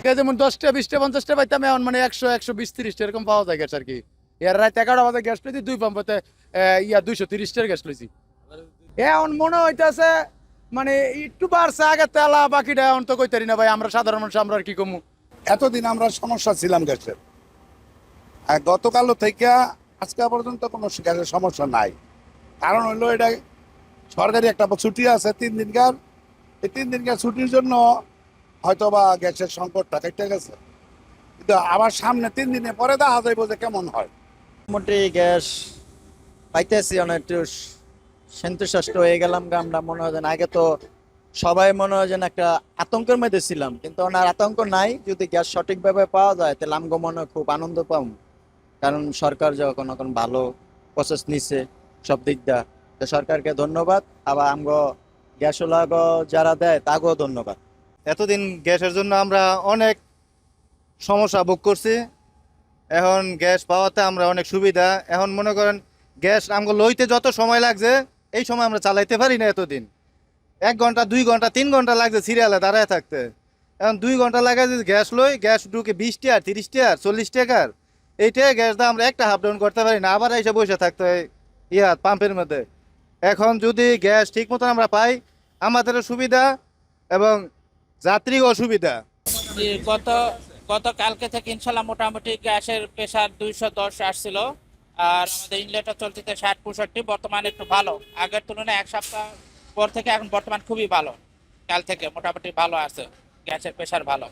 যেমন 10টা 20টা 50টা পাইতাম, এখন মানে 100 120 30টা এরকম পাওয়া যায় গ্যাস আর কি। এর রাত 11টা বাজে গ্যাস পেয়েছি, 2 পাম্পতে 230টার গ্যাস লইছি। এখন মনে হইতাছে মানে একটু বাড়ছে, আগে তেলা বাকিটা এখন তো কইতারি না ভাই, আমরা সাধারণ মানুষ আমরা আর কি কমু। এতদিন আমরা সমস্যা ছিলাম গ্যাসের, আর গতকাল থেকে আজকে পর্যন্ত কোনো গ্যাসের সমস্যা নাই। কারণ হইলো এটা সরকারি একটা ছুটি আছে 3 দিনকার, এই 3 দিনকার ছুটির জন্য হয়তো বা গ্যাসের সংকটটা কেটে গেছে, কিন্তু আবার সামনে 3 দিনে পরে দেখা যাইব যে কেমন হয়। মোটামুটি গ্যাস পাইতেছি, অনেক একটু সন্তুষ্ট হয়ে গেলাম। আমরা মনে হয় যেন আগে তো সবাই মনে হয় যেন একটা আতঙ্কের মধ্যে ছিলাম, কিন্তু ওনার আতঙ্ক নাই। যদি গ্যাস সঠিকভাবে পাওয়া যায় তাহলে আমগো মনে হয় খুব আনন্দ পাম। কারণ সরকার যখন এখন ভালো প্রসেস নিচ্ছে সব দিক দা, তো সরকারকে ধন্যবাদ। আবার আমগো গ্যাসওয়ালাগো যারা দেয় তাকেও ধন্যবাদ। এতদিন গ্যাসের জন্য আমরা অনেক সমস্যা ভোগ করছি, এখন গ্যাস পাওয়াতে আমরা অনেক সুবিধা। এখন মনে করেন গ্যাস আমাকে লইতে যত সময় লাগছে, এই সময় আমরা চালাইতে পারি না। এতদিন 1 ঘন্টা 2 ঘন্টা 3 ঘন্টা লাগছে সিরিয়ালে দাঁড়ায় থাকতে, এখন 2 ঘন্টা লাগে যদি গ্যাস লই, গ্যাস ঢুকে 20 টাকার 30 টাকার 40 টাকার, এইটাই গ্যাস দিয়ে আমরা একটা হাফ ডাউন করতে পারি না, আবার এসে বসে থাকতে হয় পাম্পের মধ্যে। এখন যদি গ্যাস ঠিক মতো আমরা পাই আমাদেরও সুবিধা এবং যাত্রীও সুবিধা। জি, গতকালকে থেকে ইনশাল্লাহ মোটামুটি গ্যাসের প্রেশার 210 আসছিল। আর আমাদের ইনলেটর চলছে 60 65, বর্তমানে একটু ভালো, আগের তুলনায় 1 সপ্তাহ পর থেকে এখন বর্তমান খুবই ভালো। কাল থেকে মোটামুটি ভালো আছে, গ্যাসের প্রেশার ভালো।